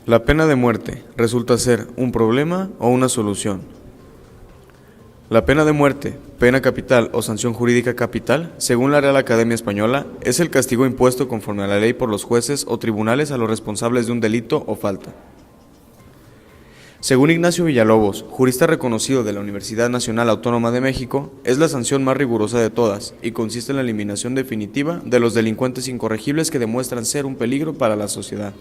La pena de muerte resulta ser un problema o una solución. La pena de muerte, pena capital o sanción jurídica capital, según la Real Academia Española, es el castigo impuesto conforme a la ley por los jueces o tribunales a los responsables de un delito o falta. Según Ignacio Villalobos, jurista reconocido de la Universidad Nacional Autónoma de México, es la sanción más rigurosa de todas y consiste en la eliminación definitiva de los delincuentes incorregibles que demuestran ser un peligro para la sociedad.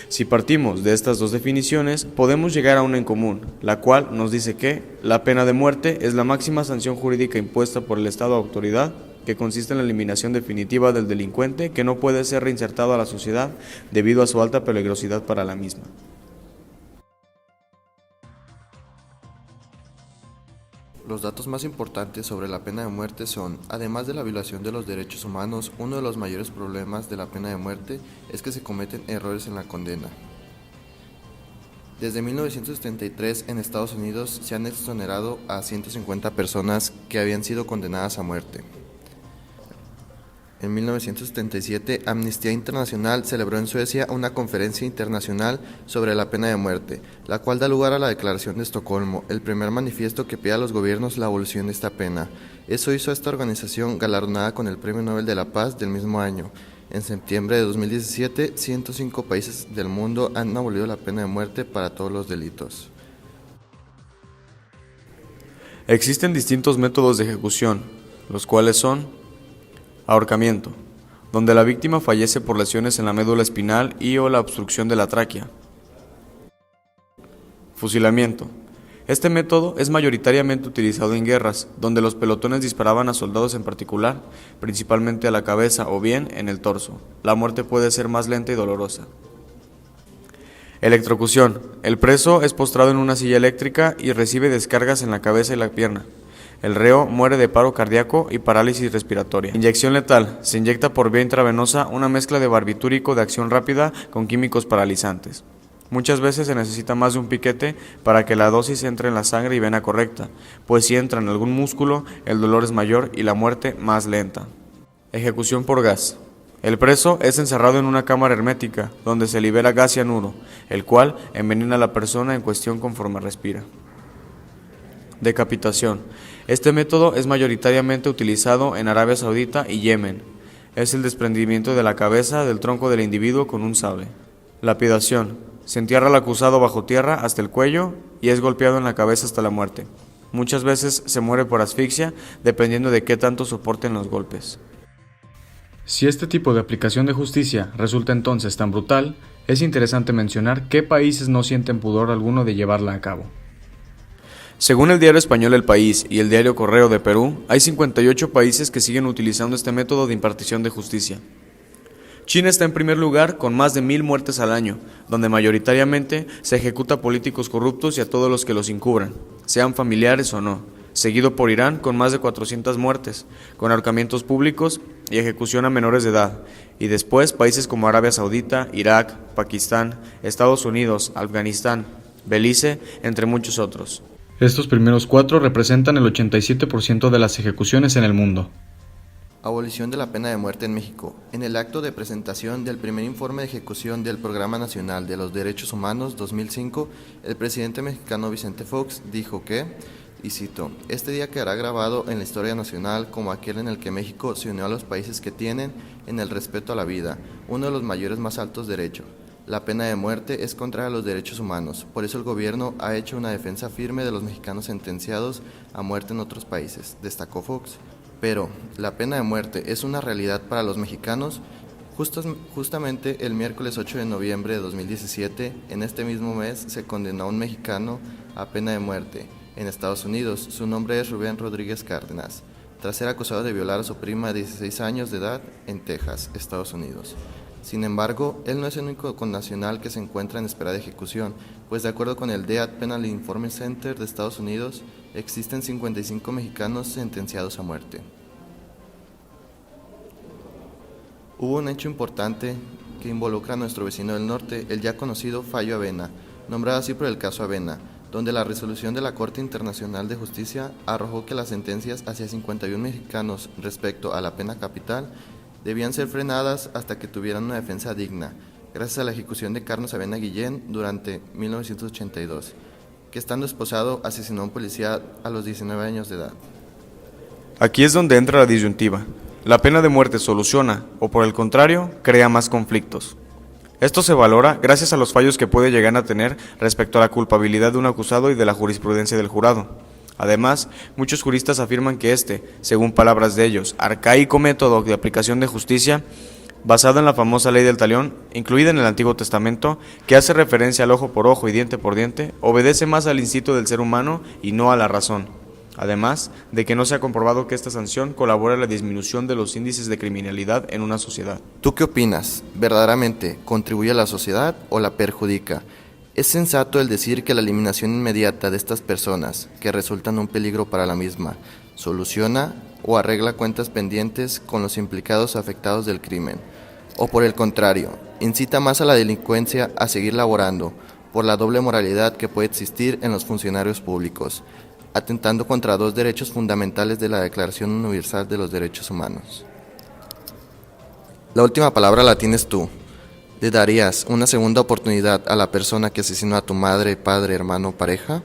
Si partimos de estas dos definiciones, podemos llegar a una en común, la cual nos dice que la pena de muerte es la máxima sanción jurídica impuesta por el Estado o autoridad, que consiste en la eliminación definitiva del delincuente que no puede ser reinsertado a la sociedad debido a su alta peligrosidad para la misma. Los datos más importantes sobre la pena de muerte son, además de la violación de los derechos humanos, uno de los mayores problemas de la pena de muerte es que se cometen errores en la condena. Desde 1973 en Estados Unidos se han exonerado a 150 personas que habían sido condenadas a muerte. En 1977, Amnistía Internacional celebró en Suecia una conferencia internacional sobre la pena de muerte, la cual da lugar a la Declaración de Estocolmo, el primer manifiesto que pide a los gobiernos la abolición de esta pena. Eso hizo a esta organización galardonada con el Premio Nobel de la Paz del mismo año. En septiembre de 2017, 105 países del mundo han abolido la pena de muerte para todos los delitos. Existen distintos métodos de ejecución, los cuales son: ahorcamiento, donde la víctima fallece por lesiones en la médula espinal y o la obstrucción de la tráquea. Fusilamiento. Este método es mayoritariamente utilizado en guerras, donde los pelotones disparaban a soldados en particular, principalmente a la cabeza o bien en el torso. La muerte puede ser más lenta y dolorosa. Electrocución. El preso es postrado en una silla eléctrica y recibe descargas en la cabeza y la pierna. El reo muere de paro cardíaco y parálisis respiratoria. Inyección letal. Se inyecta por vía intravenosa una mezcla de barbitúrico de acción rápida con químicos paralizantes. Muchas veces se necesita más de un piquete para que la dosis entre en la sangre y vena correcta, pues si entra en algún músculo, el dolor es mayor y la muerte más lenta. Ejecución por gas. El preso es encerrado en una cámara hermética, donde se libera gas cianuro, el cual envenena a la persona en cuestión conforme respira. Decapitación. Este método es mayoritariamente utilizado en Arabia Saudita y Yemen. Es el desprendimiento de la cabeza del tronco del individuo con un sable. Lapidación. Se entierra al acusado bajo tierra hasta el cuello y es golpeado en la cabeza hasta la muerte. Muchas veces se muere por asfixia, dependiendo de qué tanto soporten los golpes. Si este tipo de aplicación de justicia resulta entonces tan brutal, es interesante mencionar qué países no sienten pudor alguno de llevarla a cabo. Según el diario español El País y el diario Correo de Perú, hay 58 países que siguen utilizando este método de impartición de justicia. China está en primer lugar con más de 1000 muertes al año, donde mayoritariamente se ejecuta a políticos corruptos y a todos los que los encubran, sean familiares o no, seguido por Irán con más de 400 muertes, con ahorcamientos públicos y ejecución a menores de edad, y después países como Arabia Saudita, Irak, Pakistán, Estados Unidos, Afganistán, Belice, entre muchos otros. Estos primeros 4 representan el 87% de las ejecuciones en el mundo. Abolición de la pena de muerte en México. En el acto de presentación del primer informe de ejecución del Programa Nacional de los Derechos Humanos 2005, el presidente mexicano Vicente Fox dijo que, y cito, "Este día quedará grabado en la historia nacional como aquel en el que México se unió a los países que tienen, en el respeto a la vida, uno de los mayores más altos derechos. La pena de muerte es contraria a los derechos humanos, por eso el gobierno ha hecho una defensa firme de los mexicanos sentenciados a muerte en otros países", destacó Fox. Pero, ¿la pena de muerte es una realidad para los mexicanos? Justamente el miércoles 8 de noviembre de 2017, en este mismo mes, se condenó a un mexicano a pena de muerte en Estados Unidos. Su nombre es Rubén Rodríguez Cárdenas, tras ser acusado de violar a su prima de 16 años de edad en Texas, Estados Unidos. Sin embargo, él no es el único connacional que se encuentra en espera de ejecución, pues de acuerdo con el Death Penal Information Center de Estados Unidos, existen 55 mexicanos sentenciados a muerte. Hubo un hecho importante que involucra a nuestro vecino del norte, el ya conocido Fallo Avena, nombrado así por el caso Avena, donde la resolución de la Corte Internacional de Justicia arrojó que las sentencias hacia 51 mexicanos respecto a la pena capital debían ser frenadas hasta que tuvieran una defensa digna. gracias a la ejecución de Carlos Avena Guillén durante 1982, que estando esposado asesinó a un policía a los 19 años de edad. Aquí es donde entra la disyuntiva. ¿La pena de muerte soluciona o, por el contrario, crea más conflictos? Esto se valora gracias a los fallos que puede llegar a tener respecto a la culpabilidad de un acusado y de la jurisprudencia del jurado. Además, muchos juristas afirman que según palabras de ellos, arcaico método de aplicación de justicia, basado en la famosa ley del talión, incluida en el Antiguo Testamento, que hace referencia al ojo por ojo y diente por diente, obedece más al instinto del ser humano y no a la razón. Además de que no se ha comprobado que esta sanción colabora en la disminución de los índices de criminalidad en una sociedad. ¿Tú qué opinas? ¿Verdaderamente contribuye a la sociedad o la perjudica? ¿Es sensato el decir que la eliminación inmediata de estas personas, que resultan un peligro para la misma, soluciona o arregla cuentas pendientes con los implicados o afectados del crimen? ¿O por el contrario, incita más a la delincuencia a seguir laborando por la doble moralidad que puede existir en los funcionarios públicos, atentando contra dos derechos fundamentales de la Declaración Universal de los Derechos Humanos? La última palabra la tienes tú. ¿Le darías una segunda oportunidad a la persona que asesinó a tu madre, padre, hermano o pareja?